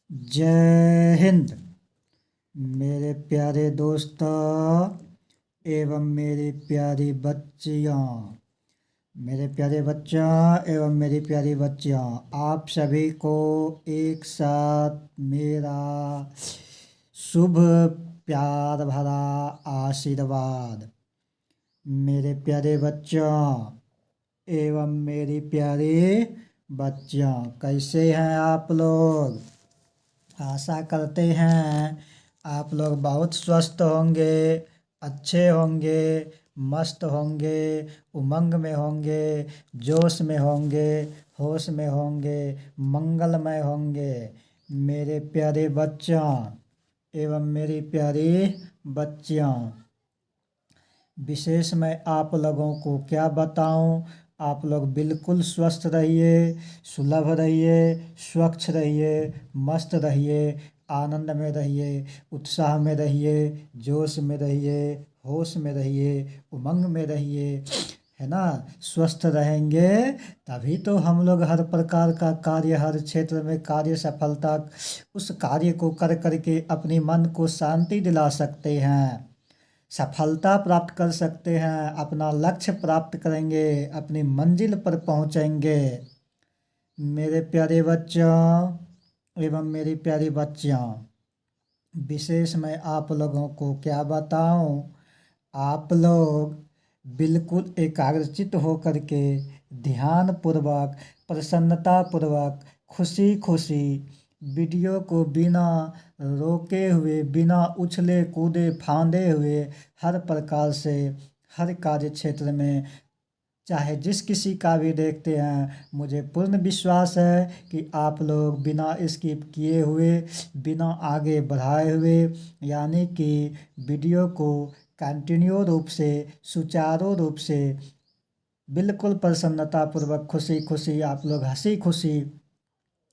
जय हिंद। मेरे प्यारे दोस्तों एवं मेरी प्यारी बच्चियों, मेरे प्यारे बच्चों एवं मेरी प्यारी बच्चियों, आप सभी को एक साथ मेरा शुभ प्यार भरा आशीर्वाद। मेरे प्यारे बच्चों एवं मेरी प्यारी बच्चियों, कैसे हैं आप लोग? आशा करते हैं आप लोग बहुत स्वस्थ होंगे, अच्छे होंगे, मस्त होंगे, उमंग में होंगे, जोश में होंगे, होश में होंगे, मंगलमय होंगे। मेरे प्यारे बच्चों एवं मेरी प्यारी बच्चियों, विशेष मैं आप लोगों को क्या बताऊं। आप लोग बिल्कुल स्वस्थ रहिए, सुलभ रहिए, स्वच्छ रहिए, मस्त रहिए, आनंद में रहिए, उत्साह में रहिए, जोश में रहिए, होश में रहिए, उमंग में रहिए, है ना। स्वस्थ रहेंगे तभी तो हम लोग हर प्रकार का कार्य, हर क्षेत्र में कार्य सफलता, उस कार्य को कर करके अपनी मन को शांति दिला सकते हैं, सफलता प्राप्त कर सकते हैं, अपना लक्ष्य प्राप्त करेंगे, अपनी मंजिल पर पहुंचेंगे। मेरे प्यारे बच्चों एवं मेरी प्यारी बच्चियों, विशेष मैं आप लोगों को क्या बताऊं। आप लोग बिल्कुल एकाग्रचित होकर के ध्यान पूर्वक, प्रसन्नता पूर्वक, खुशी खुशी वीडियो को बिना रोके हुए, बिना उछले कूदे फांदे हुए, हर प्रकार से हर कार्य क्षेत्र में चाहे जिस किसी का भी देखते हैं, मुझे पूर्ण विश्वास है कि आप लोग बिना स्किप किए हुए, बिना आगे बढ़ाए हुए, यानी कि वीडियो को कंटिन्यू रूप से, सुचारू रूप से, बिल्कुल प्रसन्नतापूर्वक, खुशी खुशी आप लोग हंसी खुशी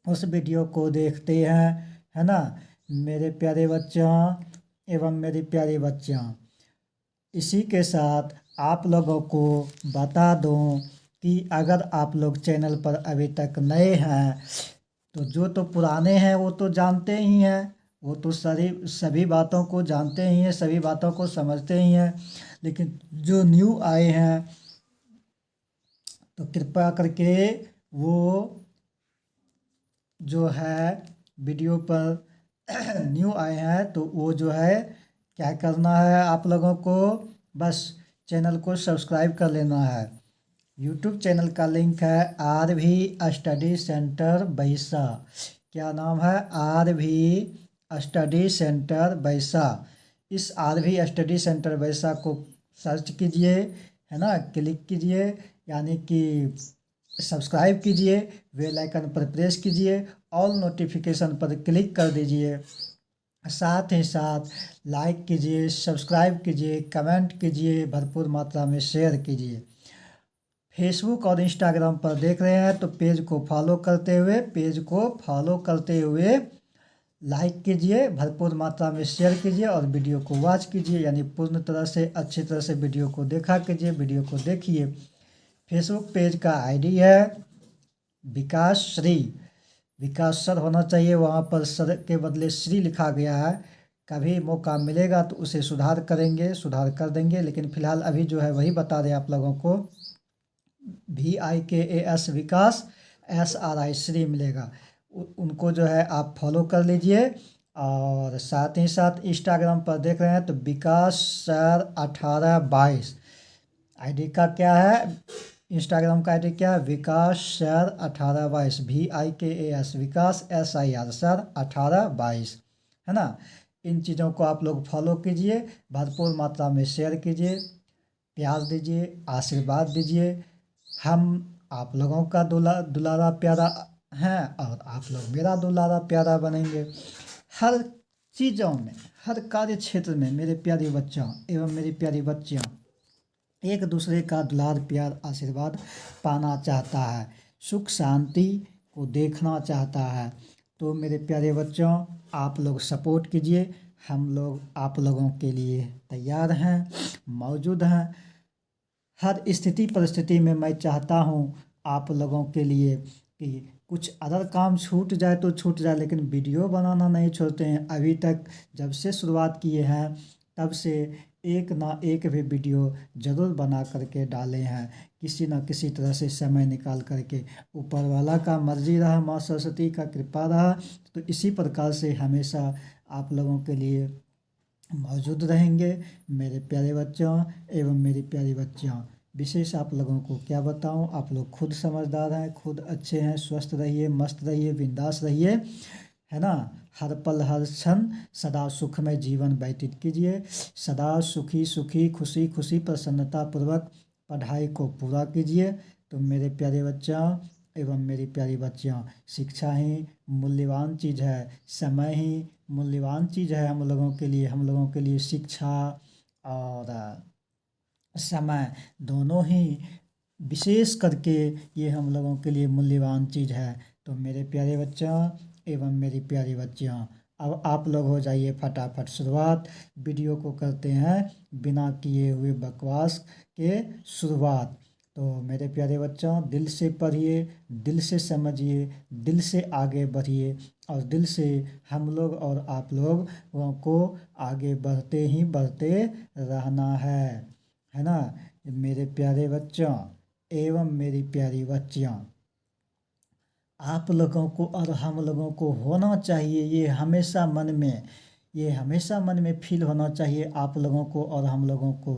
उस वीडियो को देखते हैं, है ना। मेरे प्यारे बच्चों एवं मेरी प्यारी बच्चियाँ, इसी के साथ आप लोगों को बता दूं कि अगर आप लोग चैनल पर अभी तक नए हैं तो जो तो पुराने हैं वो तो जानते ही हैं, वो तो सभी बातों को जानते ही हैं, सभी बातों को समझते ही हैं। लेकिन जो न्यू आए हैं तो कृपया करके वो जो है वीडियो पर न्यू आए हैं तो वो जो है क्या करना है, आप लोगों को बस चैनल को सब्सक्राइब कर लेना है। यूट्यूब चैनल का लिंक है RV स्टडी सेंटर बैसा। क्या नाम है? RV स्टडी सेंटर बैसा। इस RV स्टडी सेंटर बैसा को सर्च कीजिए, है ना, क्लिक कीजिए, यानी कि सब्सक्राइब कीजिए, बेल आइकन पर प्रेस कीजिए, ऑल नोटिफिकेशन पर क्लिक कर दीजिए, साथ ही साथ लाइक कीजिए, सब्सक्राइब कीजिए, कमेंट कीजिए, भरपूर मात्रा में शेयर कीजिए। फेसबुक और इंस्टाग्राम पर देख रहे हैं तो पेज को फॉलो करते हुए लाइक कीजिए, भरपूर मात्रा में शेयर कीजिए और वीडियो को वॉच कीजिए, यानी पूर्ण तरह से अच्छी तरह से वीडियो को देखा कीजिए, वीडियो को देखिए। फेसबुक पेज का आईडी है विकास श्री, विकास सर होना चाहिए, वहाँ पर सर के बदले श्री लिखा गया है। कभी मौका मिलेगा तो उसे सुधार सुधार कर देंगे, लेकिन फिलहाल अभी जो है वही बता रहे आप लोगों को। VIKAS विकास, SRI श्री मिलेगा। उनको जो है आप फॉलो कर लीजिए। और साथ ही साथ इंस्टाग्राम पर देख रहे हैं तो विकास सर 1822 आईडी का क्या है, इंस्टाग्राम का आईडी क्या है, विकास सर 1822, VIKAS विकास SIR सर 1822, है ना। इन चीज़ों को आप लोग फॉलो कीजिए, भरपूर मात्रा में शेयर कीजिए, प्यार दीजिए, आशीर्वाद दीजिए। हम आप लोगों का दुलारा प्यारा हैं और आप लोग मेरा दुलारा प्यारा बनेंगे। हर चीज़ों में, हर कार्य क्षेत्र में मेरे प्यारे बच्चों एवं मेरी प्यारी बच्चियाँ एक दूसरे का दुलार प्यार आशीर्वाद पाना चाहता है, सुख शांति को देखना चाहता है। तो मेरे प्यारे बच्चों, आप लोग सपोर्ट कीजिए, हम लोग आप लोगों के लिए तैयार हैं, मौजूद हैं। हर स्थिति परिस्थिति में मैं चाहता हूँ आप लोगों के लिए कि कुछ अदर काम छूट जाए तो छूट जाए, लेकिन वीडियो बनाना नहीं छोड़ते हैं। अभी तक जब से शुरुआत किए हैं तब से एक ना एक भी वीडियो ज़रूर बना करके डाले हैं, किसी ना किसी तरह से समय निकाल करके। ऊपर वाला का मर्जी रहा, माँ सरस्वती का कृपा रहा, तो इसी प्रकार से हमेशा आप लोगों के लिए मौजूद रहेंगे। मेरे प्यारे बच्चों एवं मेरी प्यारी बच्चियों, विशेष आप लोगों को क्या बताऊं, आप लोग खुद समझदार हैं, खुद अच्छे हैं। स्वस्थ रहिए, मस्त रहिए, बिंदास रहिए, है ना। हर पल हर क्षण सदा सुख में जीवन व्यतीत कीजिए। सदा सुखी सुखी, खुशी खुशी, प्रसन्नता पूर्वक पढ़ाई को पूरा कीजिए। तो मेरे प्यारे बच्चों एवं मेरी प्यारी बच्चियों, शिक्षा ही मूल्यवान चीज़ है, समय ही मूल्यवान चीज़ है हम लोगों के लिए शिक्षा और समय दोनों ही विशेष करके ये हम लोगों के लिए मूल्यवान चीज़ है। तो मेरे प्यारे बच्चों एवं मेरी प्यारी बच्चियों, अब आप लोग हो जाइए फटाफट शुरुआत। वीडियो को करते हैं बिना किए हुए बकवास के शुरुआत। तो मेरे प्यारे बच्चों, दिल से पढ़िए, दिल से समझिए, दिल से आगे बढ़िए, और दिल से हम लोग और आप लोगों को आगे बढ़ते ही बढ़ते रहना है ना। मेरे प्यारे बच्चों एवं मेरी प्यारी बच्चियाँ, आप लोगों को और हम लोगों को होना चाहिए, ये हमेशा मन में फील होना चाहिए आप लोगों को और हम लोगों को,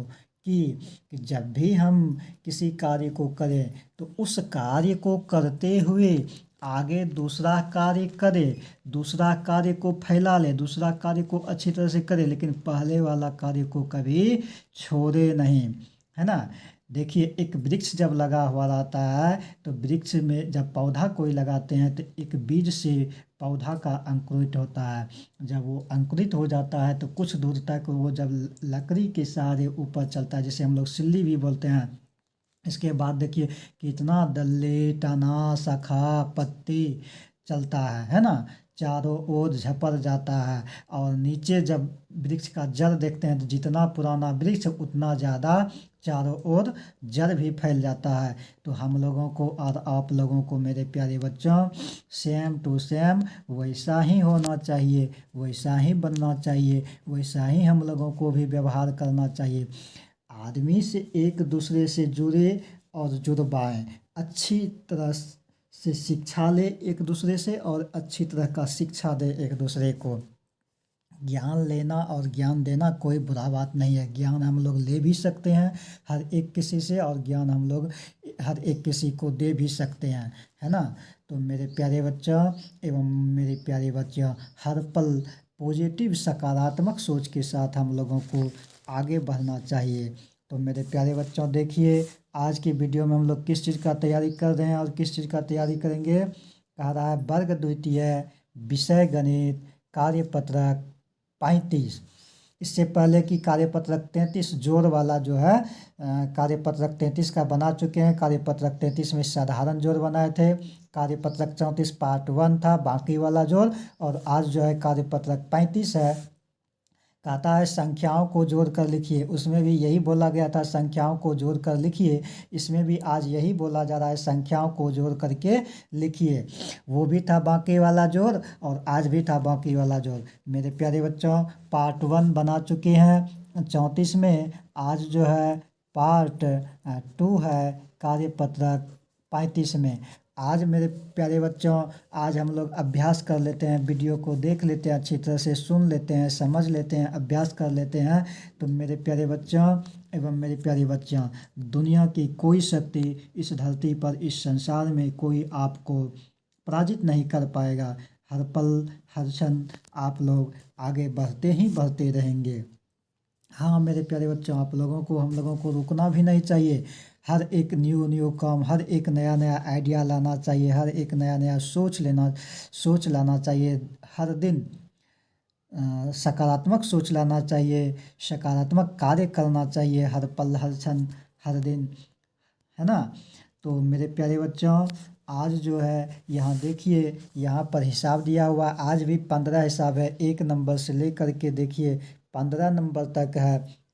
कि जब भी हम किसी कार्य को करें तो उस कार्य को करते हुए आगे दूसरा कार्य करे, दूसरा कार्य को फैला ले, दूसरा कार्य को अच्छी तरह से करे, लेकिन पहले वाला कार्य को कभी छोड़े नहीं, है ना। देखिए, एक वृक्ष जब लगा हुआ रहता है तो वृक्ष में जब पौधा कोई लगाते हैं तो एक बीज से पौधा का अंकुरित होता है। जब वो अंकुरित हो जाता है तो कुछ दूर तक वो जब लकड़ी के सहारे ऊपर चलता है, जिसे हम लोग सिल्ली भी बोलते हैं। इसके बाद देखिए कितना डल्ले, तना, शाखा, पत्ती चलता है ना। चारों ओर झपट जाता है, और नीचे जब वृक्ष का जड़ देखते हैं तो जितना पुराना वृक्ष उतना ज़्यादा चारों ओर जड़ भी फैल जाता है। तो हम लोगों को और आप लोगों को मेरे प्यारे बच्चों, सेम टू सेम वैसा ही होना चाहिए, वैसा ही बनना चाहिए, वैसा ही हम लोगों को भी व्यवहार करना चाहिए। आदमी से एक दूसरे से जुड़े और जुड़वाएं, अच्छी तरह से शिक्षा ले एक दूसरे से, और अच्छी तरह का शिक्षा दे एक दूसरे को। ज्ञान लेना और ज्ञान देना कोई बुरा बात नहीं है। ज्ञान हम लोग ले भी सकते हैं हर एक किसी से, और ज्ञान हम लोग हर एक किसी को दे भी सकते हैं, है ना। तो मेरे प्यारे बच्चों एवं मेरी प्यारी बच्चियों, हर पल पॉजिटिव सकारात्मक सोच के साथ हम लोगों को आगे बढ़ना चाहिए। तो मेरे प्यारे बच्चों, देखिए आज की वीडियो में हम लोग किस चीज़ का तैयारी कर रहे हैं और किस चीज़ का तैयारी करेंगे। कह रहा है वर्ग द्वितीय, विषय गणित, कार्यपत्रक 35। इससे पहले की कार्यपत्रक 33 जोड़ वाला जो है, कार्यपत्रक 33 का बना चुके हैं। कार्यपत्रक 33 में साधारण जोड़ बनाए थे। कार्यपत्रक 34 पार्ट 1 था, बाकी वाला जोड़। और आज जो है कार्यपत्रक 35 है। कहता है संख्याओं को जोड़ कर लिखिए, उसमें भी यही बोला गया था संख्याओं को जोड़ कर लिखिए। इसमें भी आज यही बोला जा रहा है संख्याओं को जोड़ करके लिखिए। वो भी था बाकी वाला जोड़ और आज भी था बाकी वाला जोड़। मेरे प्यारे बच्चों, पार्ट 1 बना चुके हैं 34 में। आज जो है पार्ट 2 है कार्यपत्रक 35 में। आज मेरे प्यारे बच्चों, आज हम लोग अभ्यास कर लेते हैं, वीडियो को देख लेते हैं, अच्छी तरह से सुन लेते हैं, समझ लेते हैं, अभ्यास कर लेते हैं। तो मेरे प्यारे बच्चों एवं मेरी प्यारी बच्चियाँ, दुनिया की कोई शक्ति इस धरती पर, इस संसार में कोई आपको पराजित नहीं कर पाएगा। हर पल हर क्षण आप लोग आगे बढ़ते ही बढ़ते रहेंगे। हाँ मेरे प्यारे बच्चों, आप लोगों को हम लोगों को रुकना भी नहीं चाहिए। हर एक न्यू काम, हर एक नया नया आइडिया लाना चाहिए, हर एक नया नया सोच लाना चाहिए। हर दिन सकारात्मक सोच लाना चाहिए, सकारात्मक कार्य करना चाहिए, हर पल हर क्षण हर दिन, है ना। तो मेरे प्यारे बच्चों, आज जो है यहाँ देखिए, यहाँ पर हिसाब दिया हुआ, आज भी 15 हिसाब है। 1 नंबर से लेकर के देखिए 15 नंबर तक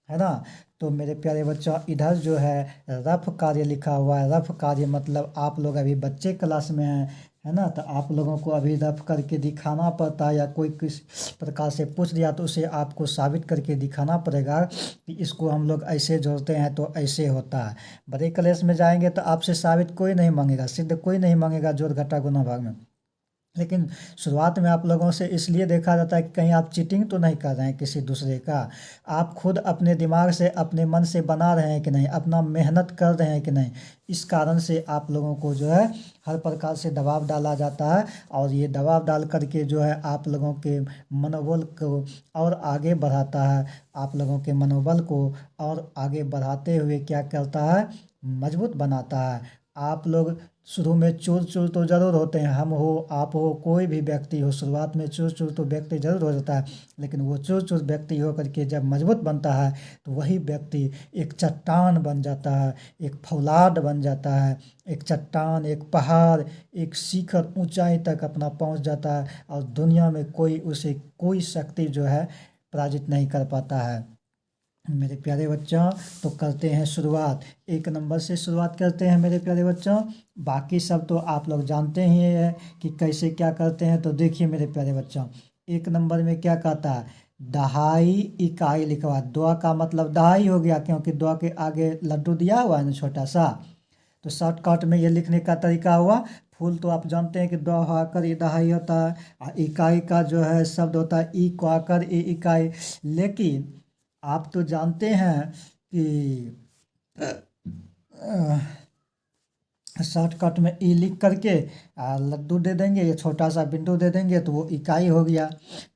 है ना। तो मेरे प्यारे बच्चों, इधर जो है रफ कार्य लिखा हुआ है। रफ कार्य मतलब आप लोग अभी बच्चे क्लास में हैं, है ना। तो आप लोगों को अभी रफ करके दिखाना पड़ता है, या कोई किस प्रकार से पूछ दिया तो उसे आपको साबित करके दिखाना पड़ेगा कि इसको हम लोग ऐसे जोड़ते हैं तो ऐसे होता है। बड़े क्लास में जाएंगे तो आपसे साबित कोई नहीं मांगेगा, सिद्ध कोई नहीं मांगेगा जोड़ घटा गुना भाग में। लेकिन शुरुआत में आप लोगों से इसलिए देखा जाता है कि कहीं आप चीटिंग तो नहीं कर रहे हैं किसी दूसरे का, आप खुद अपने दिमाग से अपने मन से बना रहे हैं कि नहीं, अपना मेहनत कर रहे हैं कि नहीं। इस कारण से आप लोगों को जो है हर प्रकार से दबाव डाला जाता है, और ये दबाव डाल करके जो है आप लोगों के मनोबल को और आगे बढ़ाता है, आप लोगों के मनोबल को और आगे बढ़ाते हुए क्या करता है, मजबूत बनाता है। आप लोग शुरू में चूर चूर तो ज़रूर होते हैं, हम हो आप हो कोई भी व्यक्ति हो, शुरुआत में चूर चूर तो व्यक्ति ज़रूर हो जाता है। लेकिन वो चूर चूर व्यक्ति हो करके जब मजबूत बनता है तो वही व्यक्ति एक चट्टान बन जाता है, एक फौलाद बन जाता है, एक चट्टान, एक पहाड़, एक शिखर ऊंचाई तक अपना पहुंच जाता है, और दुनिया में कोई उसे कोई शक्ति जो है पराजित नहीं कर पाता है। मेरे प्यारे बच्चों, तो करते हैं शुरुआत, 1 नंबर से शुरुआत करते हैं मेरे प्यारे बच्चों। बाकी सब तो आप लोग जानते ही हैं कि कैसे क्या करते हैं। तो देखिए मेरे प्यारे बच्चों, 1 नंबर में क्या कहता है, दहाई इकाई लिखवा। दो का मतलब दहाई हो गया, क्योंकि दो के आगे लड्डू दिया हुआ है ना छोटा सा। तो शॉर्टकट में ये लिखने का तरीका हुआ, फूल तो आप जानते हैं कि दो आकर ये दहाई होता है, और इकाई का जो है शब्द होता है ई को आकर ए इकाई। लेकिन आप तो जानते हैं कि शॉर्टकट में ई लिख करके लड्डू दे देंगे, ये छोटा सा बिंदु दे देंगे तो वो इकाई हो गया,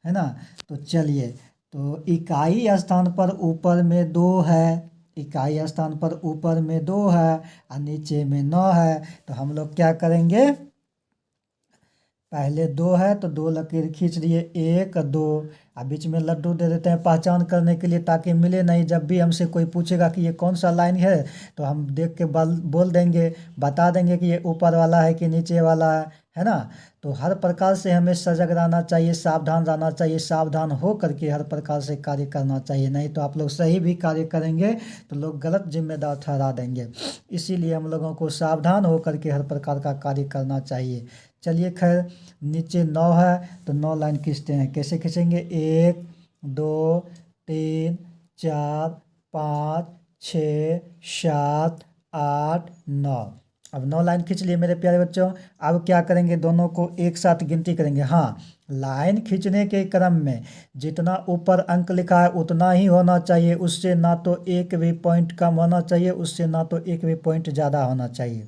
है ना। तो चलिए, तो इकाई स्थान पर ऊपर में 2 है, इकाई स्थान पर ऊपर में 2 है और नीचे में 9 है। तो हम लोग क्या करेंगे, पहले 2 है तो 2 लकीर खींच लिए, 1 2, अब बीच में लड्डू दे देते हैं पहचान करने के लिए, ताकि मिले नहीं। जब भी हमसे कोई पूछेगा कि ये कौन सा लाइन है तो हम देख के बोल देंगे, बता देंगे कि ये ऊपर वाला है कि नीचे वाला है ना। तो हर प्रकार से हमें सजग रहना चाहिए, सावधान रहना चाहिए, सावधान हो करके हर प्रकार से कार्य करना चाहिए। नहीं तो आप लोग सही भी कार्य करेंगे तो लोग गलत जिम्मेदार ठहरा देंगे। इसीलिए हम लोगों को सावधान हो करके हर प्रकार का कार्य करना चाहिए। चलिए खैर, नीचे 9 है तो 9 लाइन खींचते हैं। कैसे खींचेंगे, 1 2 3 4 5 6 7 8 9। अब 9 लाइन खींच लिए मेरे प्यारे बच्चों। अब क्या करेंगे, दोनों को एक साथ गिनती करेंगे। हाँ, लाइन खींचने के क्रम में जितना ऊपर अंक लिखा है उतना ही होना चाहिए, उससे ना तो एक भी पॉइंट कम होना चाहिए, उससे ना तो एक भी पॉइंट ज़्यादा होना चाहिए।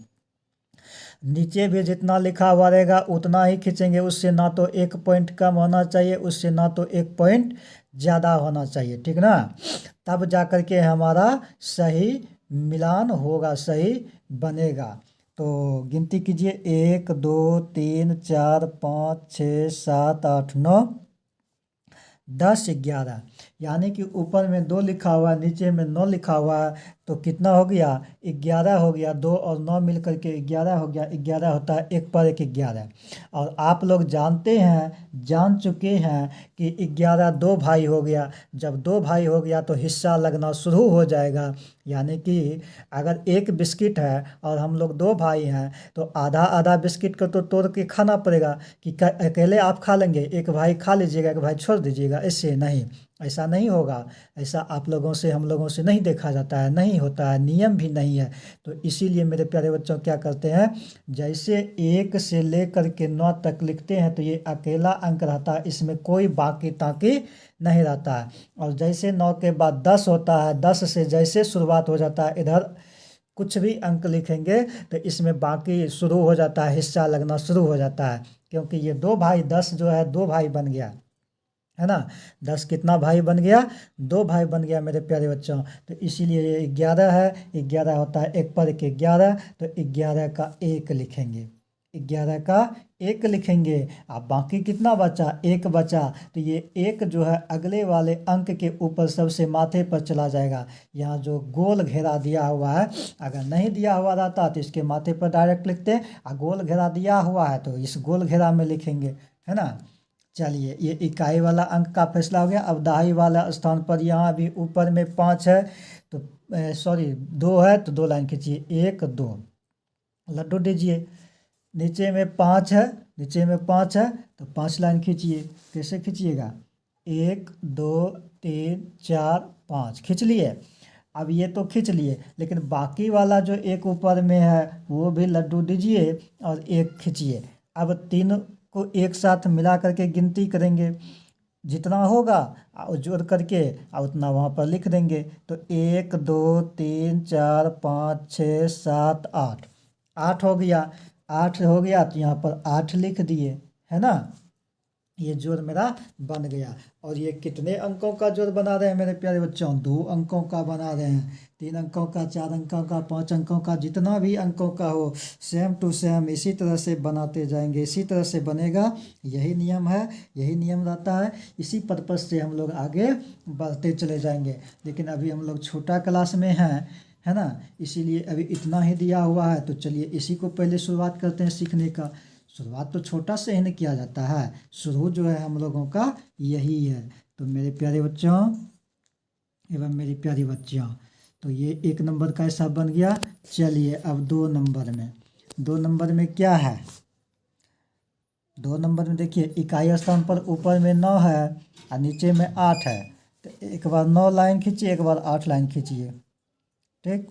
नीचे भी जितना लिखा हुआ रहेगा उतना ही खींचेंगे, उससे ना तो एक पॉइंट कम होना चाहिए, उससे ना तो एक पॉइंट ज़्यादा होना चाहिए, ठीक ना। तब जा कर के हमारा सही मिलान होगा, सही बनेगा। तो गिनती कीजिए, 1 2 3 4 5 6 7 8 9 10 11। यानी कि ऊपर में 2 लिखा हुआ है, नीचे में 9 लिखा हुआ है, तो कितना हो गया, 11 हो गया। 2 और 9 मिल करके 11 हो गया। 11 होता है 1 पर 1 11। और आप लोग जानते हैं, जान चुके हैं कि 11 2 भाई हो गया। जब 2 भाई हो गया तो हिस्सा लगना शुरू हो जाएगा। यानी कि अगर एक बिस्किट है और हम लोग 2 भाई हैं तो आधा आधा बिस्किट को तो तोड़ के खाना पड़ेगा, कि अकेले आप खा लेंगे, एक भाई खा लीजिएगा, एक भाई छोड़ दीजिएगा। ऐसे नहीं, ऐसा नहीं होगा। ऐसा आप लोगों से हम लोगों से नहीं देखा जाता है, नहीं होता है, नियम भी नहीं है। तो इसीलिए मेरे प्यारे बच्चों क्या करते हैं, जैसे 1 से लेकर के 9 तक लिखते हैं तो ये अकेला अंक रहता है, इसमें कोई बाकी ताकी नहीं रहता है। और जैसे 9 के बाद 10 होता है, 10 से जैसे शुरुआत हो जाता है, इधर कुछ भी अंक लिखेंगे तो इसमें बाकी शुरू हो जाता है, हिस्सा लगना शुरू हो जाता है। क्योंकि ये 2 भाई, 10 जो है 2 भाई बन गया, है ना। 10 कितना भाई बन गया, 2 भाई बन गया मेरे प्यारे बच्चों। तो इसीलिए ये 11 है, 11 होता है 1 पर 1 11। तो 11 का 1 लिखेंगे, 11 का 1 लिखेंगे। अब बाकी कितना बचा, 1 बचा। तो ये 1 जो है अगले वाले अंक के ऊपर सबसे माथे पर चला जाएगा। यहाँ जो गोल घेरा दिया हुआ है, अगर नहीं दिया हुआ रहता तो इसके माथे पर डायरेक्ट लिखते, और गोल घेरा दिया हुआ है तो इस गोल घेरा में लिखेंगे, है ना। चलिए, ये इकाई वाला अंक का फैसला हो गया। अब दहाई वाला स्थान पर यहाँ भी ऊपर में 5 है, तो सॉरी 2 है तो 2 लाइन खींचिए, 1 2, लड्डू दीजिए। नीचे में 5 है, नीचे में 5 है तो 5 लाइन खींचिए। कैसे खींचिएगा? 1 2 3 4 5 खींच लिए। अब ये तो खींच लिए, लेकिन बाकी वाला जो एक ऊपर में है वो भी लड्डू दीजिए और एक खींचिए। अब तीन को एक साथ मिला करके गिनती करेंगे, जितना होगा और जोड़ करके और उतना वहाँ पर लिख देंगे। तो 1 2 3 4 5 6 7 8, 8 हो गया। 8 हो गया तो यहाँ पर 8 लिख दिए, है ना। ये जोड़ मेरा बन गया। और ये कितने अंकों का जोड़ बना रहे हैं मेरे प्यारे बच्चों? 2 अंकों का बना रहे हैं। 3 अंकों का, 4 अंकों का, 5 अंकों का, जितना भी अंकों का हो सेम टू सेम इसी तरह से बनाते जाएंगे, इसी तरह से बनेगा। यही नियम है, यही नियम रहता है। इसी पर्पज़ से हम लोग आगे बढ़ते चले जाएंगे। लेकिन अभी हम लोग छोटा क्लास में हैं, है ना, इसीलिए अभी इतना ही दिया हुआ है। तो चलिए इसी को पहले शुरुआत करते हैं सीखने का। शुरुआत तो छोटा से ही नहीं किया जाता है, शुरू जो है हम लोगों का यही है। तो मेरे प्यारे बच्चों एवं मेरी प्यारी बच्चियों, तो ये 1 नंबर का हिसाब बन गया। चलिए अब 2 नंबर में, 2 नंबर में क्या है? 2 नंबर में देखिए इकाई स्थान पर ऊपर में 9 है और नीचे में 8 है। तो एक बार 9 लाइन खींचिए, एक बार 8 लाइन खींचिए। ठीक,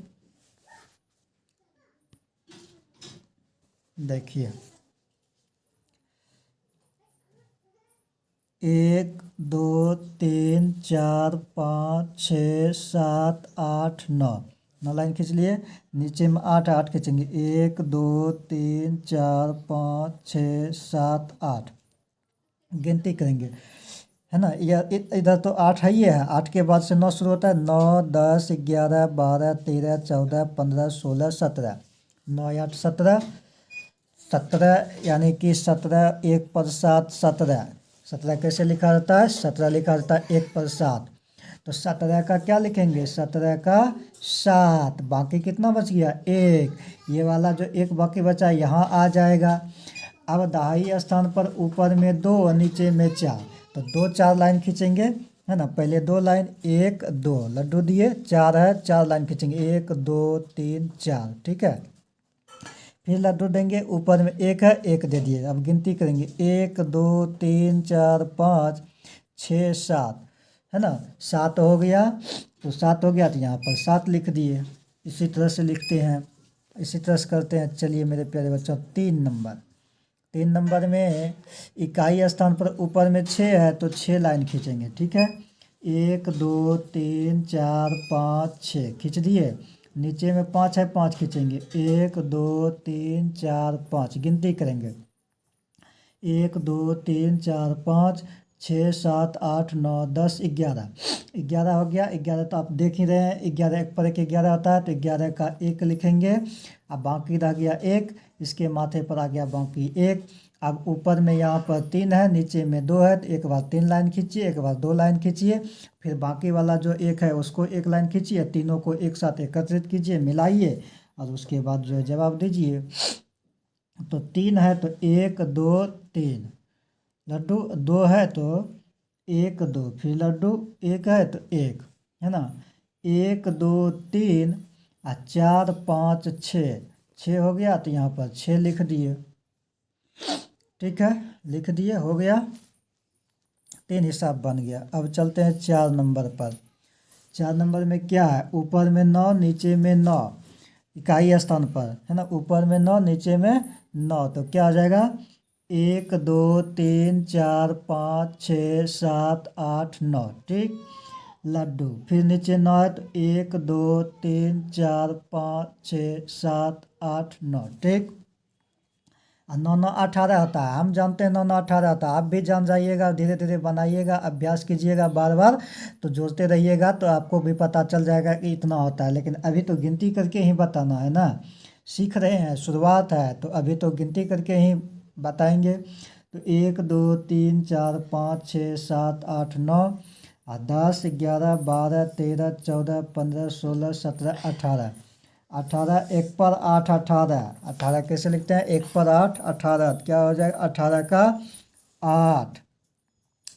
देखिए 1 2 3 4 5 6 7 8 9, 9 लाइन खींच लिए। नीचे में 8 8 खींचेंगे, 1 2 3 4 5 6 7 8 गिनती करेंगे, है ना। यह इधर तो 8 है, ये है। 8 के बाद से 9 शुरू होता है। 9 10 11 12 13 14 15 16 17, 9 8 17, 17 यानी कि 17 1 पर 7 17। 17 कैसे लिखा जाता है? 17 लिखा जाता है 1 पर 7। तो 17 का क्या लिखेंगे? 17 का 7। बाकी कितना बच गया? 1। ये वाला जो 1 बाकी बचा यहाँ आ जाएगा। अब दहाई स्थान पर ऊपर में 2 और नीचे में 4, तो 2 4 लाइन खींचेंगे, है ना। पहले 2 लाइन, 1 2 लड्डू दिए, 4 है, 4 लाइन खींचेंगे, 1 2 3 4, ठीक है। फिर लड्डू देंगे, ऊपर में 1 है, 1 दे दिए। अब गिनती करेंगे, 1 2 3 4 5 6 7, है ना। 7 हो गया, तो 7 हो गया तो यहाँ पर 7 लिख दिए। इसी तरह से लिखते हैं, इसी तरह से करते हैं। चलिए मेरे प्यारे बच्चों 3 नंबर, 3 नंबर में इकाई स्थान पर ऊपर में 6 है तो 6 लाइन खींचेंगे, ठीक है। 1 2 3 4 5 6 खींच दिए। नीचे में 5 है, 5 खींचेंगे, 1 2 3 4 5 गिनती करेंगे, 1 2 3 4 5 6 7 8 9 10 11, 11 हो गया। 11 तो आप देख ही रहे हैं, 11 एक पर एक 11 होता है, तो 11 का 1 लिखेंगे। अब बाकी रह गया 1, इसके माथे पर आ गया बाकी 1। अब ऊपर में यहाँ पर 3 है, नीचे में 2 है, तो एक बार 3 लाइन खींचिए, एक बार 2 लाइन खींचिए। फिर बाकी वाला जो 1 है उसको 1 लाइन खींचिए, तीनों को एक साथ एकत्रित कीजिए, मिलाइए और उसके बाद जो है जवाब दीजिए। तो 3 है तो 1 2 3 लड्डू, 2 है तो 1 2, फिर लड्डू 1 है तो 1, है ना। 1 2 3 और 4 5 6, 6 हो गया तो यहाँ पर 6 लिख दिए, ठीक है, लिख दिए, हो गया। 3 हिसाब बन गया। अब चलते हैं 4 नंबर पर। 4 नंबर में क्या है? ऊपर में 9, नीचे में 9, इकाई स्थान पर, है ना। ऊपर में 9, नीचे में 9, तो क्या आ जाएगा? 1 2 3 4 5 6 7 8 9, ठीक। लड्डू फिर नीचे 9 है तो 1 2 3 4 5 6 7 8 9, ठीक। और 9 9 18 होता है, हम जानते हैं 9 9 18 होता है। आप भी जान जाइएगा, धीरे धीरे बनाइएगा, अभ्यास कीजिएगा बार बार, तो जोड़ते रहिएगा तो आपको भी पता चल जाएगा कि इतना होता है। लेकिन अभी तो गिनती करके ही बताना है ना, सीख रहे हैं, शुरुआत है, तो अभी तो गिनती करके ही बताएंगे। तो 1 2 3 4 5 6 7 8 9 और 10 11 12 13 14 15 16 17 18, 18 1 पर 8 18, 18 कैसे लिखते हैं? 1 पर 8 18, क्या हो जाएगा? 18 का 8,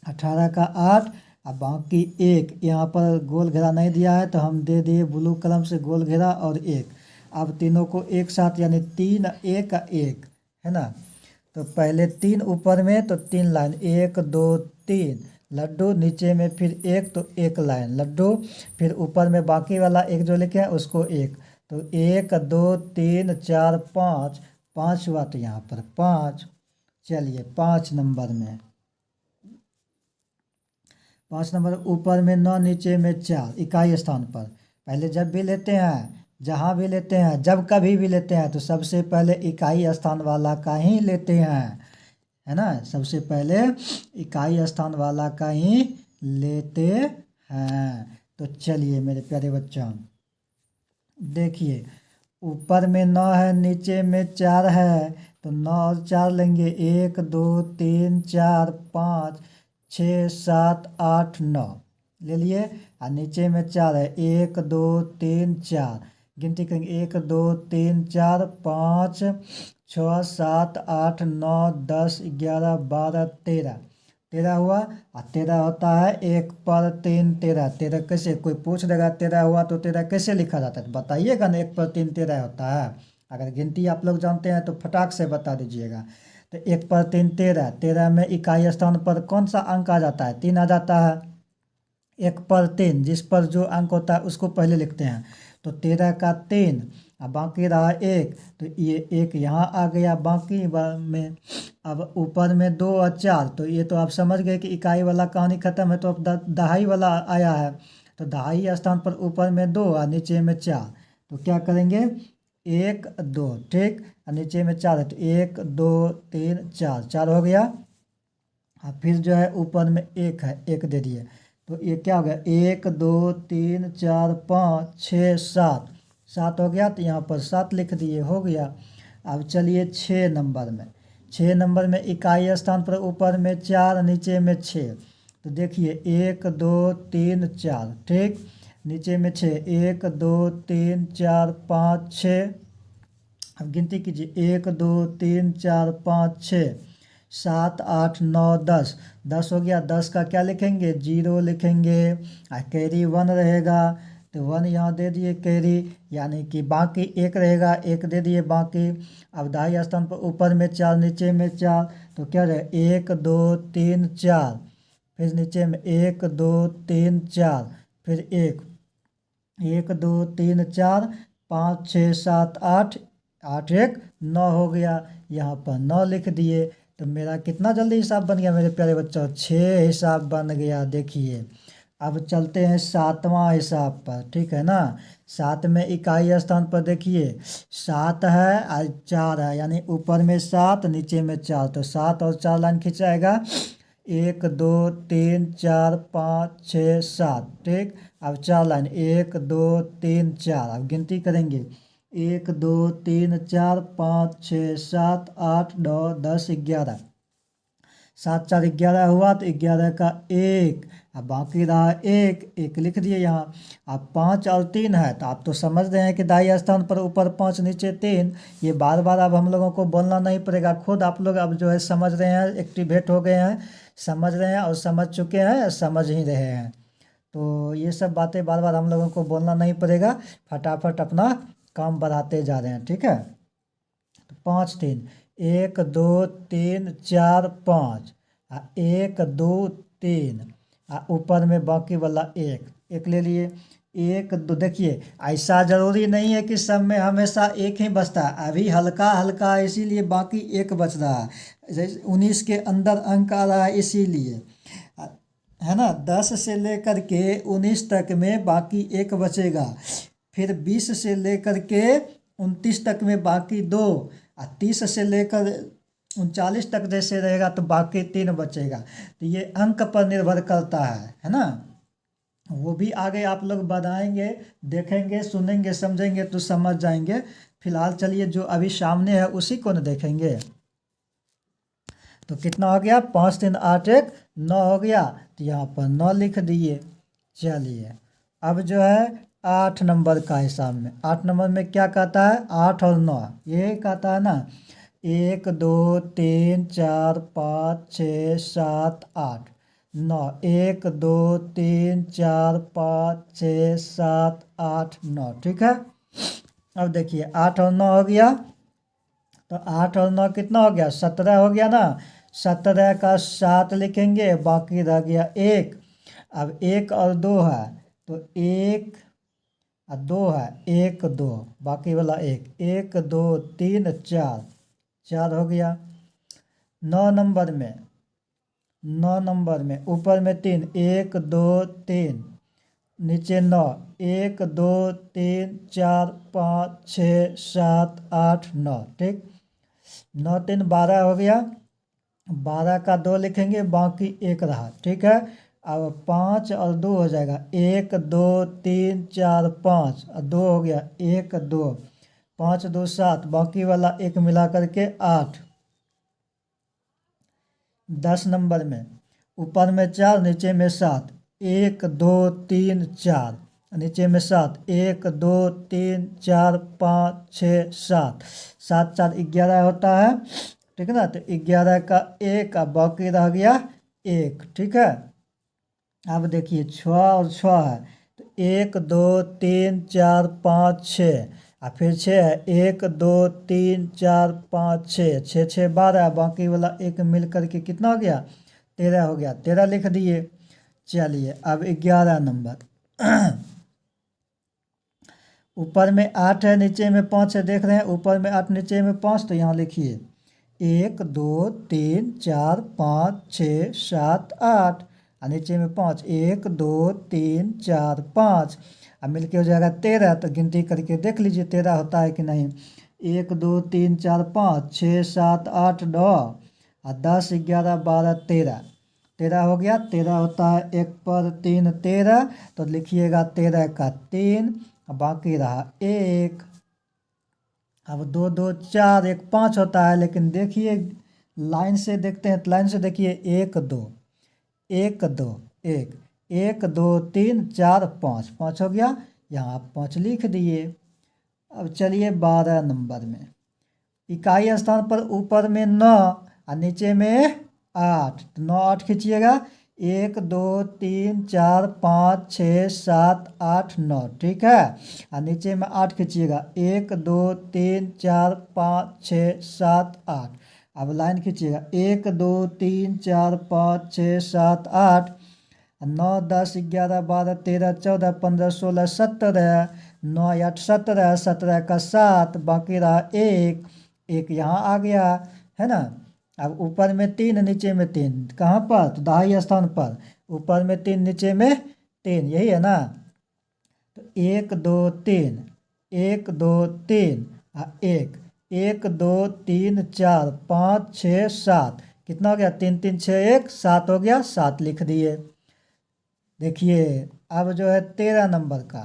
18 का 8। अब बाकी 1 यहाँ पर गोल घेरा नहीं दिया है तो हम दे दिए ब्लू कलम से गोल घेरा और 1। अब तीनों को एक साथ यानी 3 1 1, है ना। तो पहले 3 ऊपर में तो 3 लाइन, 1 2 3 लड्डू, नीचे में फिर 1 तो 1 लाइन लड्डू, फिर ऊपर में बाकी वाला एक जो लिखे हैं उसको 1, तो 1 2 3 4 5, 5 हुआ तो यहाँ पर 5। चलिए 5 नंबर में, 5 नंबर ऊपर में 9, नीचे में 4, इकाई स्थान पर। पहले जब भी लेते हैं, जहाँ भी लेते हैं, जब कभी भी लेते हैं तो सबसे पहले इकाई स्थान वाला का ही लेते हैं, है ना। सबसे पहले इकाई स्थान वाला का ही लेते हैं। तो चलिए मेरे प्यारे बच्चों, देखिए ऊपर में 9 है, नीचे में 4 है, तो 9 और 4 लेंगे, 1 2 3 4 5 6 7 8 9 ले लिए। और नीचे में 4 है, 1 2 3 4, गिनती करेंगे 1 2 3 4 5 6 7 8 9 10 11 12 13, 13 हुआ। और 13 होता है 1 पर 3 13, 13 कैसे, कोई पूछ देगा 13 हुआ तो 13 कैसे लिखा जाता है, तो बताइएगा ना, 1 पर 3 13 होता है। अगर गिनती आप लोग जानते हैं तो फटाक से बता दीजिएगा। तो 1 पर 3 13, 13 में इकाई स्थान पर कौन सा अंक आ जाता है, 3 आ जाता है। 1 पर 3, जिस पर जो अंक होता है उसको पहले लिखते हैं, तो 13 का 3, अब बाकी रहा 1, तो ये 1 यहाँ आ गया बाकी में। अब ऊपर में 2 और 4, तो ये तो आप समझ गए कि इकाई वाला कहानी खत्म है, तो अब दहाई वाला आया है, तो दहाई स्थान पर ऊपर में 2 और नीचे में 4, तो क्या करेंगे 1 2, ठीक, और नीचे में 4 है, तो 1 2 3 4, 4 हो गया। और फिर जो है ऊपर में 1 है, 1 दे दिए, तो ये क्या हो गया 1 2 3 4 5 6 7, 7 हो गया, तो यहाँ पर 7 लिख दिए, हो गया। अब चलिए 6 नंबर में, 6 नंबर में इकाई स्थान पर ऊपर में 4, नीचे में 6, तो देखिए 1 2 3 4, ठीक, नीचे में 6, 1 2 3 4 5 6, अब गिनती कीजिए 1 2 3 4 5 6 7 8 9 10, 10 हो गया। 10 का क्या लिखेंगे, 0 लिखेंगे, और कैरी 1 रहेगा, तो 1 यहाँ दे दिए कैरी, यानी कि बाकी 1 रहेगा, 1 दे दिए बाकी। अब दाई स्थान पर ऊपर में 4, नीचे में 4, तो क्या रहेगा 1 2 3 4, फिर नीचे में 1 2 3 4, फिर 1 1 2 3 4 5 6 7 8, 8 1 9 हो गया, यहाँ पर 9 लिख दिए। तो मेरा कितना जल्दी हिसाब बन गया मेरे प्यारे बच्चों, 6 हिसाब बन गया। देखिए अब चलते हैं 7वां हिसाब पर, ठीक है ना। 7 में इकाई स्थान पर देखिए 7 है और 4 है, यानी ऊपर में 7 नीचे में 4, तो 7 और 4 लाइन खिंचाएगा, 1 2 3 4 5 6 7, ठीक। अब 4 लाइन 1 2 3 4, अब गिनती करेंगे 1 2 3 4 5 6 7 8 9 10 11, 7 4 11 हुआ, तो 11 का 1, अब बाकी रहा 1, 1 लिख दिए यहाँ। अब 5 और 3 है, तो आप तो समझ रहे हैं कि दाई स्थान पर ऊपर 5 नीचे 3, ये बार बार अब हम लोगों को बोलना नहीं पड़ेगा, खुद आप लोग अब जो है समझ रहे हैं, एक्टिवेट हो गए हैं, समझ रहे हैं और समझ चुके हैं, समझ ही रहे हैं। तो ये सब बातें बार बार हम लोगों को बोलना नहीं पड़ेगा, फटाफट अपना काम बढ़ाते जा रहे हैं, ठीक है। तो 5 3, 1 2 3 4 5, 1 2 3, ऊपर में बाकी वाला 1, 1 ले लिए। 1 2, देखिए ऐसा जरूरी नहीं है कि सब में हमेशा 1 ही बचता है, अभी हल्का हल्का है इसीलिए बाकी 1 बच रहा है, जैसे 19 के अंदर अंक आ रहा है इसीलिए, है ना। 10 से लेकर के 19 तक में बाकी 1 बचेगा, फिर 20 से लेकर के 29 तक में बाकी 2, और 30 से लेकर 39 तक जैसे रहेगा तो बाकी 3 बचेगा। तो ये अंक पर निर्भर करता है ना। वो भी आगे आप लोग बताएंगे, देखेंगे, सुनेंगे, समझेंगे तो समझ जाएंगे। फिलहाल चलिए जो अभी सामने है उसी को न देखेंगे। तो कितना हो गया, 5 3 8 1 9 हो गया, तो यहाँ पर 9 लिख दिए। चलिए अब जो है 8 नंबर का हिसाब में, 8 नंबर में क्या कहता है, 8 और 9 ये कहता है ना, 1 2 3 4 5 6 7 8 9, 1 2 3 4 5 6 7 8 9, ठीक है। अब देखिए 8 और 9 हो गया, तो 8 और 9 कितना हो गया, 17 हो गया ना। 17 का 7 लिखेंगे, बाकी रह गया 1। अब 1 और 2 है, तो 1 और 2 है, 1 2, बाकी वाला 1, 1 2 3 4, 4 हो गया। 9 नंबर में, 9 नंबर में ऊपर में 3, 1 2 3, नीचे 9, 1 2 3 4 5 6 7 8 9, ठीक। 9 3 12 हो गया, 12 का 2 लिखेंगे, बाकी 1 रहा, ठीक है। अब 5 और 2 हो जाएगा, 1 2 3 4 5, और 2 हो गया, 1 2, 5 2 7, बाकी वाला 1 मिला करके 8। 10 नंबर में ऊपर में 4, नीचे में 7, 1 2 3 4, नीचे में 7, 1 2 3 4 5 6 7, 7 4 11 होता है, ठीक है ना। तो 11 का 1, अब बाकी रह गया 1, ठीक है। अब देखिए 6 और 6 है, तो 1 2 3 4 5 6, और फिर 6 है, 1 2 3 4 5 6, 6 6 12, बाकी वाला 1 मिल करके कितना हो गया, 13 हो गया, 13 लिख दिए। चलिए अब 11 नंबर ऊपर में 8 है, नीचे में 5 है, देख रहे हैं, ऊपर में 8 नीचे में 5, तो यहाँ लिखिए 1 2 3 4 5 6 7 8, और नीचे में 5, 1 2 3 4 5, अब मिल के हो जाएगा 13। तो गिनती करके देख लीजिए 13 होता है कि नहीं। 1 2 3 4 5 6 7 8 9, और 10 11 12 13, 13 हो गया। 13 होता है 1 पर 3 13, तो लिखिएगा 13 का 3, बाकी रहा 1। अब 2 2 4 1 5 होता है, लेकिन देखिए लाइन से देखते हैं, तो लाइन से देखिए 1 2 1 2 1 1 2 3 4 5, 5 हो गया, यहाँ आप 5 लिख दिए। अब चलिए 12 नंबर में इकाई स्थान पर ऊपर में 9 और नीचे में 8, तो 9 8 खींचिएगा, 1 2 3 4 5 6 7 8 9, ठीक है। और नीचे में 8 खींचिएगा, 1 2 3 4 5 6 7 8। अब लाइन खींचिएगा, 1 2 3 4 5 6 7 8, 9 10 11 12 13 14 15 16 17, 9 8 17, 17 का 7, बाकी रहा 1, 1 यहाँ आ गया, है ना। अब ऊपर में 3 नीचे में 3, कहाँ पर, तो दहाई स्थान पर, ऊपर में 3 नीचे में 3, यही है ना। तो 1 2 3 1 2 3 1 1 2 3 4 5 6 7, कितना हो गया, 3 3 6 1 7 हो गया, 7 लिख दिए। देखिए अब जो है 13 नंबर का,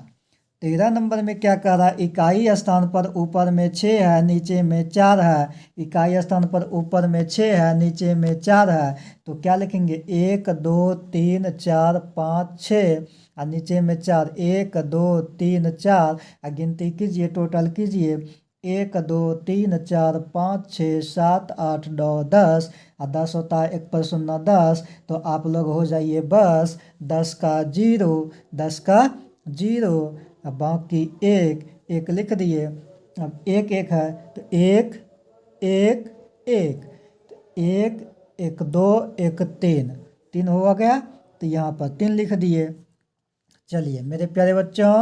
13 नंबर में क्या कह रहा है, इकाई स्थान पर ऊपर में 6 है, नीचे में 4 है। इकाई स्थान पर ऊपर में 6 है, नीचे में 4 है, तो क्या लिखेंगे, 1 2 3 4 5 6, और नीचे में 4, 1 2 3 4, और गिनती कीजिए, टोटल कीजिए, 1 2 3 4 5 6 7 8 9 10, और 10 होता है 1 पर 0 10, तो आप लोग हो जाइए बस। 10 का 0, 10 का 0, अब बाकी 1 1 लिख दिए। अब 1 1 है, तो 1 1 1, तो 1 1 2 1 3, 3 हो गया, तो यहाँ पर 3 लिख दिए। चलिए मेरे प्यारे बच्चों,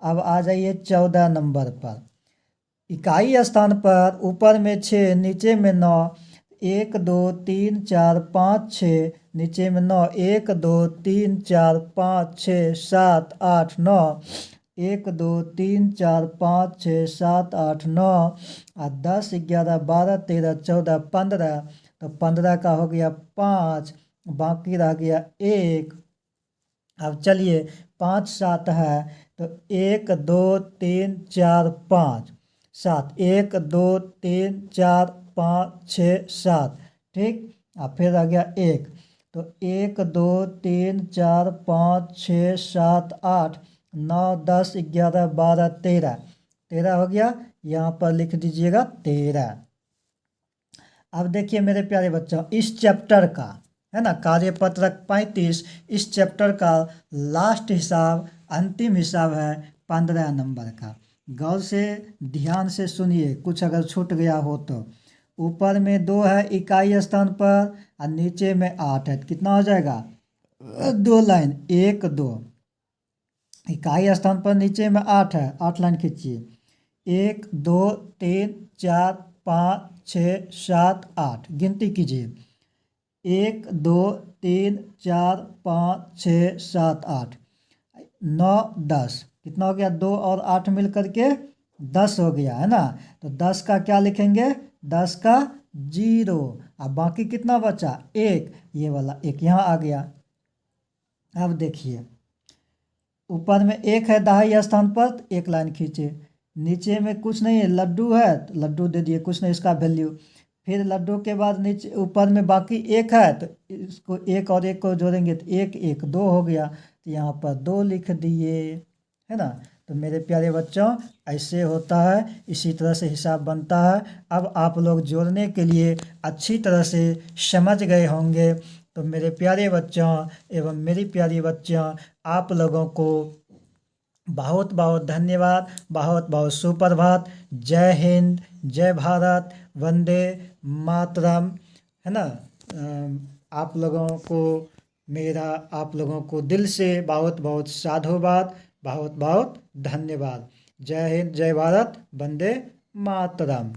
अब आ जाइए 14 नंबर पर। इकाई स्थान पर ऊपर में 6, नीचे में 9, 1 2 3 4 5 6, नीचे में 9, 1 2 3 4 5 6 7 8 9, 1 2 3 4 5 6 7 8 9, और 10 11 12 13 14 15, तो 15 का हो गया 5, बाकी रह गया 1। अब चलिए 5 7 है, तो 1 2 3 4 5 7, 1 2 3 4 5 6 7, ठीक। अब फिर आ गया 1, तो 1 2 3 4 5 6 7 8 9 10 11 12 13, 13 हो गया, यहाँ पर लिख दीजिएगा 13। अब देखिए मेरे प्यारे बच्चों, इस चैप्टर का, है ना, कार्यपत्रक 35, इस चैप्टर का लास्ट हिसाब, अंतिम हिसाब है 15 नंबर का। गौर से ध्यान से सुनिए, कुछ अगर छूट गया हो तो। ऊपर में 2 है इकाई स्थान पर और नीचे में 8 है, कितना हो जाएगा 2 लाइन 1 2, इकाई स्थान पर नीचे में 8 है, 8 लाइन खींचिए 1 2 3 4 5 6 7 8 गिनती कीजिए 1 2 3 4 5 6 7 8 9 10, कितना हो गया 2 और 8 मिल करके 10 हो गया है ना। तो 10 का क्या लिखेंगे 10 का 0, अब बाकी कितना बचा 1, ये वाला 1 यहाँ आ गया। अब देखिए ऊपर में 1 है दहाई स्थान पर, 1 लाइन खींचे, नीचे में कुछ नहीं है लड्डू है तो लड्डू दे दिए, कुछ नहीं इसका वैल्यू। फिर लड्डू के बाद नीचे ऊपर में बाकी 1 है तो इसको 1 और 1 को जोड़ेंगे तो 1 1 2 हो गया, तो यहाँ पर 2 लिख दिए, है ना। तो मेरे प्यारे बच्चों ऐसे होता है, इसी तरह से हिसाब बनता है। अब आप लोग जोड़ने के लिए अच्छी तरह से समझ गए होंगे। तो मेरे प्यारे बच्चों एवं मेरी प्यारी बच्चियों, आप लोगों को बहुत बहुत धन्यवाद, बहुत बहुत सुप्रभात, जय हिंद, जय भारत, वंदे मातरम, है ना। आप लोगों को मेरा आप लोगों को दिल से बहुत बहुत साधुवाद, बहुत बहुत धन्यवाद। जय हिंद, जय भारत, वंदे मातरम।